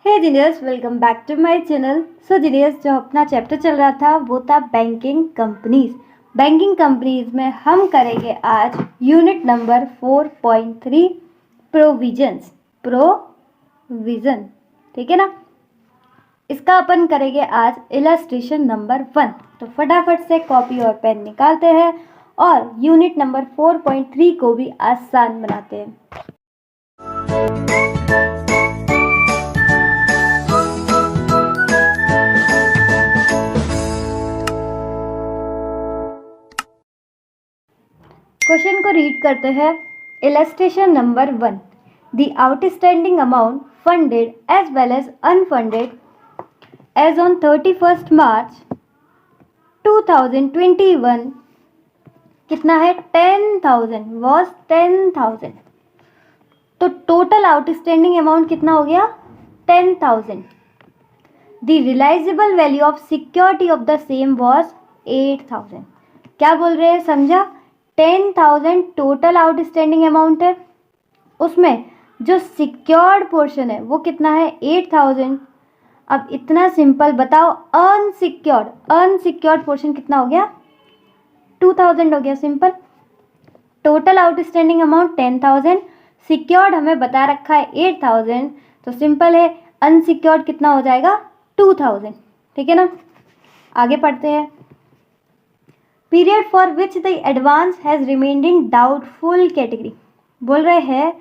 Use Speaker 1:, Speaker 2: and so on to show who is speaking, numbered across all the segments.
Speaker 1: Hey genius, welcome back to my channel. So genius, जो अपना chapter चल रहा था वो था बैंकिंग कंपनीज। बैंकिंग कंपनीज में हम करेंगे आज यूनिट नंबर 4.3 प्रोविजंस। प्रोविजन, ठीक है ना। इसका अपन करेंगे आज इलस्ट्रेशन नंबर 1। तो फटाफट से कॉपी और पेन निकालते हैं और यूनिट नंबर 4.3 को भी आसान बनाते हैं। क्वेश्चन को रीड करते हैं। Illustration number 1, the outstanding amount funded as well as unfunded as on 31 March 2021 कितना है? 10,000 वॉज 10,000। तो टोटल आउटस्टैंडिंग अमाउंट कितना हो गया? 10,000। The realisable value of security of the same was 8,000। क्या बोल रहे हैं, समझा? 10,000 टोटल आउटस्टैंडिंग अमाउंट है, उसमें जो सिक्योर्ड पोर्शन है वो कितना है? 8,000। अब इतना सिंपल बताओ, अनसिक्योर्ड पोर्शन कितना हो गया? 2,000 हो गया। Simple. Total outstanding amount 10,000, secured हमें बता रखा है 8,000, तो सिंपल है, अनसिक्योर्ड कितना हो जाएगा? 2,000। ठीक है ना। आगे पढ़ते हैं। Period for which the advance has remained in doubtful category. बोल रहे हैं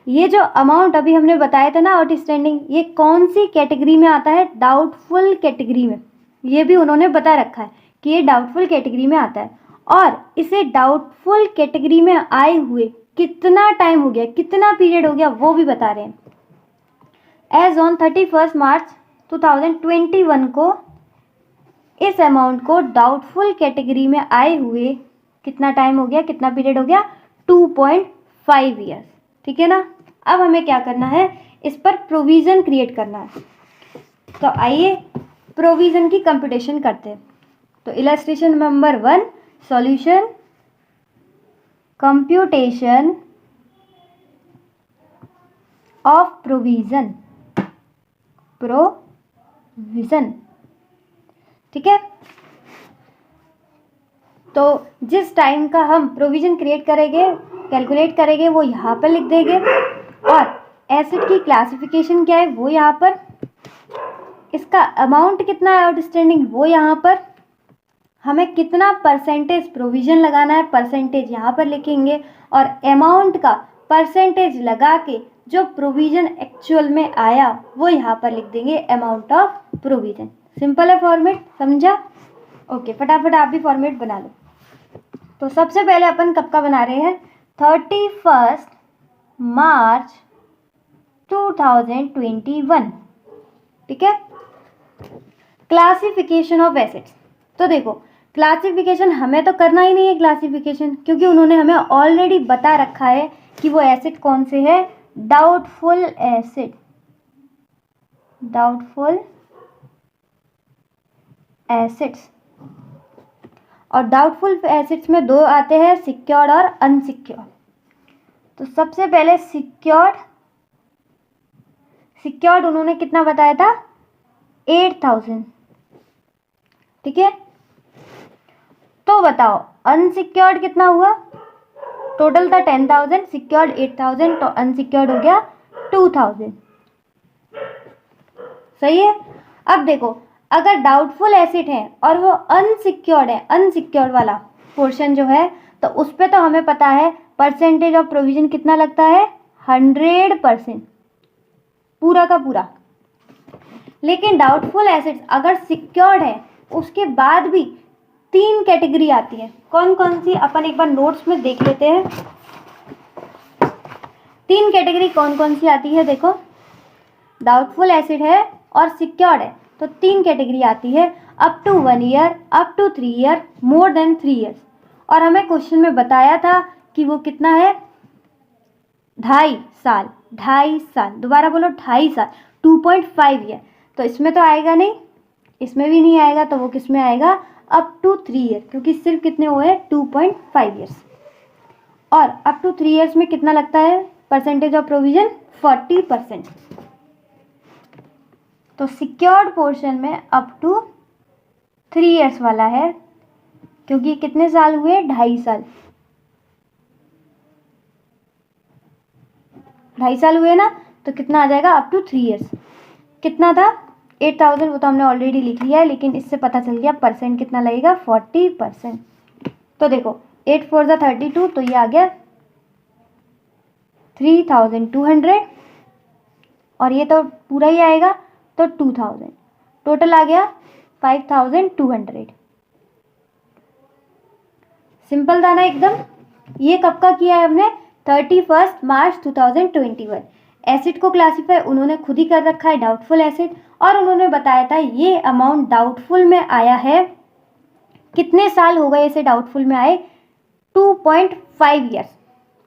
Speaker 1: ये जो अमाउंट अभी हमने बताया था ना आउटस्टैंडिंग, ये कौन सी कैटेगरी में आता है? डाउटफुल कैटेगरी में। ये भी उन्होंने बता रखा है कि ये डाउटफुल कैटेगरी में आता है, और इसे डाउटफुल कैटेगरी में आए हुए कितना टाइम हो गया, कितना पीरियड हो गया, वो भी बता रहे हैं। एज ऑन 31 मार्च 2021 को इस अमाउंट को डाउटफुल कैटेगरी में आए हुए कितना टाइम हो गया, कितना पीरियड हो गया? 2.5 ईयर्स। ठीक है ना। अब हमें क्या करना है? इस पर प्रोविजन क्रिएट करना है। तो आइए प्रोविजन की कंप्यूटेशन करते हैं। तो illustration number 1, solution computation of provision. ठीक है। तो जिस टाइम का हम प्रोविजन क्रिएट करेंगे, कैलकुलेट करेंगे, वो यहाँ पर लिख देंगे, और एसेट की क्लासिफिकेशन क्या है वो यहाँ पर, इसका अमाउंट कितना है आउटस्टैंडिंग वो यहाँ पर, हमें कितना परसेंटेज प्रोविजन लगाना है परसेंटेज यहाँ पर लिखेंगे, और अमाउंट का परसेंटेज लगा के जो प्रोविजन एक्चुअल में आया वो यहाँ पर लिख देंगे, अमाउंट ऑफ प्रोविजन। सिंपल है फॉर्मेट, समझा? ओके, फटाफट आप भी फॉर्मेट बना लो। तो सबसे पहले अपन कब का बना रहे हैं? 31 मार्च 2021। ठीक है। Classification of assets. तो देखो, क्लासिफिकेशन हमें तो करना ही नहीं है क्लासिफिकेशन, क्योंकि उन्होंने हमें ऑलरेडी बता रखा है कि वो एसेट कौन से है? Doubtful asset. Doubtful assets. और डाउटफुल एसेट्स में दो आते हैं, सिक्योर्ड और अनसिक्योर्ड। तो सबसे पहले सिक्योर्ड उन्होंने कितना बताया था? 8,000। ठीक है। तो बताओ अनसिक्योर्ड कितना हुआ? टोटल था 10,000, सिक्योर्ड 8,000, तो अनसिक्योर्ड हो गया 2,000। सही है। अब देखो, अगर डाउटफुल एसेट है और वो अनसिक्योर्ड है, अनसिक्योर्ड वाला पोर्शन जो है, तो उस पर तो हमें पता है परसेंटेज ऑफ प्रोविजन कितना लगता है? 100%, पूरा का पूरा। लेकिन डाउटफुल एसेट्स अगर सिक्योर्ड है, उसके बाद भी 3 कैटेगरी आती है। कौन कौन सी? अपन एक बार नोट्स में देख लेते हैं। 3 कैटेगरी कौन कौन सी आती है? देखो, डाउटफुल एसेट है और सिक्योर्ड है, तो 3 कैटेगरी आती है, up to 1 year, up to 3 year, more than 3 years. और हमें क्वेश्चन में बताया था कि वो कितना है? 2.5 साल। 2.5 साल, दोबारा बोलो, 2.5 साल, 2.5 ईयर। तो इसमें तो आएगा नहीं, इसमें भी नहीं आएगा, तो वो किस में आएगा? अप टू 3 ईयर, क्योंकि सिर्फ कितने हुए? 2.5 ईयर्स। और अप टू 3 ईयर्स में कितना लगता है परसेंटेज ऑफ प्रोविजन? 40%। तो सिक्योर्ड पोर्शन में अप टू 3 ईयर्स वाला है, क्योंकि कितने साल हुए, 2.5 साल, 2.5 साल हुए ना, तो कितना आ जाएगा, अप टू 3 ईयर्स। कितना था 8,000, वो तो हमने ऑलरेडी लिख लिया है, लेकिन इससे पता चल गया परसेंट कितना लगेगा, 40%। तो देखो 8 4 जा 32, तो ये आ गया 3,200, और ये तो पूरा ही आएगा, तो 2,000, टोटल आ गया 5,200। सिंपल था ना एकदम। ये कब का किया है हमने, 31 मार्च 2021। एसिड को क्लासीफाई उन्होंने खुद ही कर रखा है, डाउटफुल एसिड, और उन्होंने बताया था ये अमाउंट डाउटफुल में आया है, कितने साल हो गए इसे डाउटफुल में आए, 2.5 ईयर्स।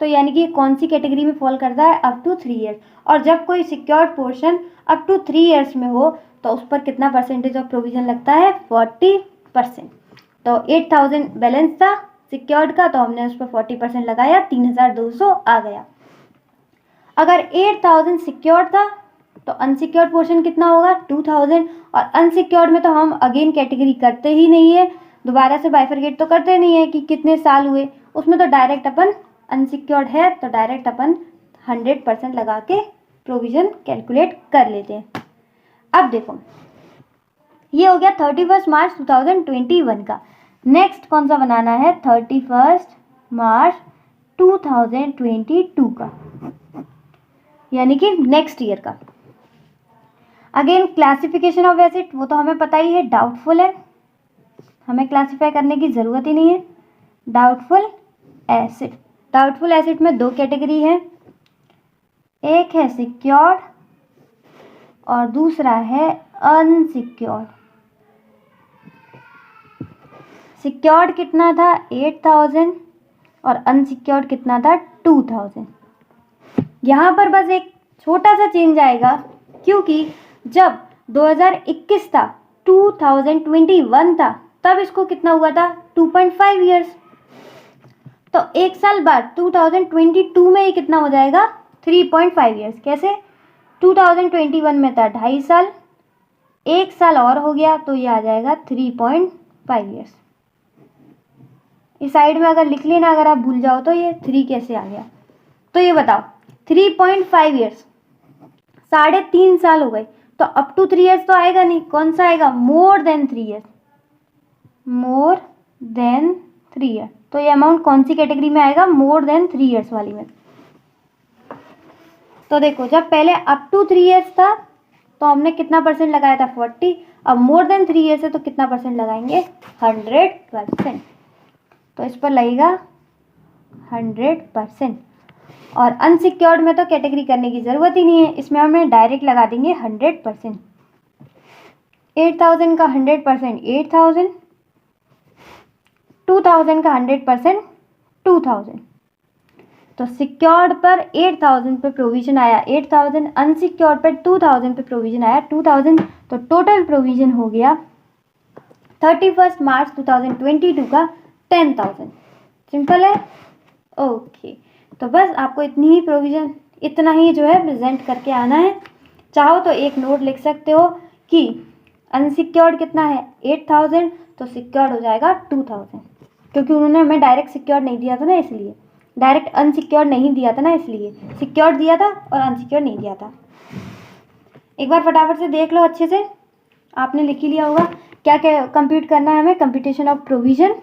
Speaker 1: तो यानी कि कौन सी कैटेगरी में फॉल करता है, अप टू 3 ईयर्स। और जब कोई secured portion up to 3 years में हो तो उस पर कितना परसेंटेज ऑफ प्रोविजन लगता है, 40%। तो 8,000 बैलेंस था सिक्योर्ड का, तो हमने उस पर 40% लगाया, 3,200 आ गया। अगर 8,000 सिक्योर्ड था तो अनसिक्योर्ड पोर्शन कितना होगा, 2,000। और अनसिक्योर्ड में तो हम अगेन कैटेगरी करते ही नहीं है, दोबारा से बाइफरकेट तो करते नहीं है कि कितने साल हुए, उसमें तो डायरेक्ट अपन अनसिक्योर्ड है तो डायरेक्ट अपन 100% लगा के प्रोविजन कैलकुलेट कर लेते हैं। अब देखो ये हो गया 31 मार्च 2021 का। नेक्स्ट कौन सा बनाना है, 31 मार्च 2022 का, यानी कि नेक्स्ट ईयर का। अगेन क्लासिफिकेशन ऑफ एसिड, वो तो हमें पता ही है, डाउटफुल है, हमें क्लासिफाई करने की ज़रूरत ही नहीं है। डाउटफुल एसिड, डाउटफुल एसिड में 2 कैटेगरी है, एक है सिक्योर्ड और दूसरा है अनसिक्योर्ड। सिक्योर्ड कितना था, 8,000, और अनसिक्योर्ड कितना था, 2,000। यहाँ पर बस एक छोटा सा चेंज आएगा, क्योंकि जब 2021 था, 2021 था, तब इसको कितना हुआ था, 2.5 ईयर्स। तो एक साल बाद 2022 में ये कितना हो जाएगा, 3.5 ईयर्स। कैसे, 2021 में था 2.5 साल, एक साल और हो गया तो ये आ जाएगा 3.5 ईयर्स। इस साइड में अगर लिख लेना, अगर आप भूल जाओ तो ये 3 कैसे आ गया। तो ये बताओ 3.5 ईयर्स, 3.5 साल हो गए, तो अप टू 3 ईयर्स तो आएगा नहीं, कौन सा आएगा, मोर देन 3 ईयर्स, मोर देन 3 ईयर। तो ये अमाउंट कौन सी कैटेगरी में आएगा, मोर देन 3 ईयर्स वाली में। तो देखो जब पहले अप टू 3 ईयर्स था तो हमने कितना परसेंट लगाया था, 40। अब मोर देन 3 ईयर्स है तो कितना परसेंट लगाएंगे, 100%। तो इस पर लगेगा 100%। और अनसिक्योर्ड में तो कैटेगरी करने की ज़रूरत ही नहीं है, इसमें हमें डायरेक्ट लगा देंगे 100%। 8,000 का 100% 8,000, 2,000 का 100% 2,000। तो सिक्योर्ड पर 8,000 पे प्रोविजन आया 8,000, अनसिक्योर्ड पर 2,000 पे प्रोविजन आया 2,000। तो टोटल प्रोविजन हो गया 31 मार्च 2022 का 10,000। सिंपल है, ओके। तो बस आपको इतनी ही प्रोविजन, इतना ही जो है प्रेजेंट करके आना है। चाहो तो एक नोट लिख सकते हो कि अनसिक्योर्ड कितना है 8,000, तो सिक्योर्ड हो जाएगा 2,000, क्योंकि उन्होंने हमें डायरेक्ट सिक्योर्ड नहीं दिया था ना, इसलिए डायरेक्ट अनसिक्योर्ड नहीं दिया था ना, इसलिए सिक्योर्ड दिया था और अनसिक्योर्ड नहीं दिया था। एक बार फटाफट से देख लो, अच्छे से आपने लिख ही लिया होगा। क्या क्या कंप्यूट करना है हमें, कंप्यूटेशन ऑफ प्रोविजन,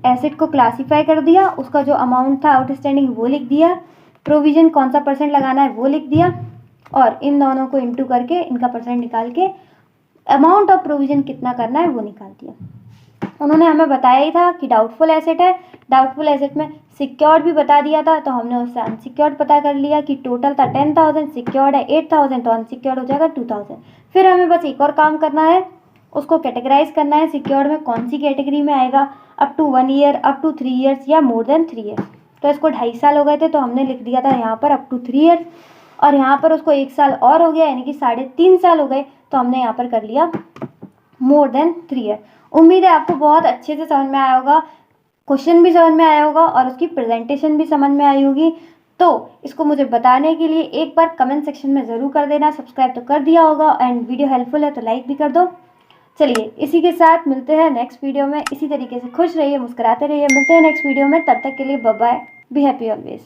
Speaker 1: एसिड को क्लासीफाई कर दिया, उसका जो अमाउंट था आउटस्टैंडिंग वो लिख दिया, प्रोविजन कौन सा परसेंट लगाना है वो लिख दिया, और इन दोनों को इंटू करके इनका परसेंट निकाल के अमाउंट ऑफ प्रोविजन कितना करना है वो निकाल दिया। उन्होंने हमें बताया ही था कि डाउटफुल एसेट है, डाउटफुल एसेट में सिक्योर्ड भी बता दिया था, तो हमने उससे अनसिक्योर्ड पता कर लिया कि टोटल था 10,000, सिक्योर्ड है 8,000, तो अनसिक्योर्ड हो जाएगा 2,000। फिर हमें बस एक और काम करना है, उसको कैटेगराइज करना है, सिक्योर्ड में कौन सी कैटेगरी में आएगा, up to 1 year, up to 3 years या मोर देन 3 ईयर्स। तो इसको 2.5 साल हो गए थे तो हमने लिख दिया था यहाँ पर अप टू 3 ईयर्स, और यहाँ पर उसको 1 साल और हो गया यानी कि 3.5 साल हो गए, तो हमने यहाँ पर कर लिया मोर देन 3 ईयर। उम्मीद है आपको बहुत अच्छे से समझ में आया होगा, क्वेश्चन भी समझ में आया होगा और उसकी प्रेजेंटेशन भी समझ में आई होगी। तो इसको मुझे बताने के लिए एक बार कमेंट सेक्शन में ज़रूर कर देना। सब्सक्राइब तो कर दिया होगा एंड वीडियो हेल्पफुल है तो लाइक भी कर दो। चलिए इसी के साथ मिलते हैं नेक्स्ट वीडियो में। इसी तरीके से खुश रहिए, मुस्कुराते रहिए। मिलते हैं नेक्स्ट वीडियो में, तब तक के लिए bye bye, be happy always.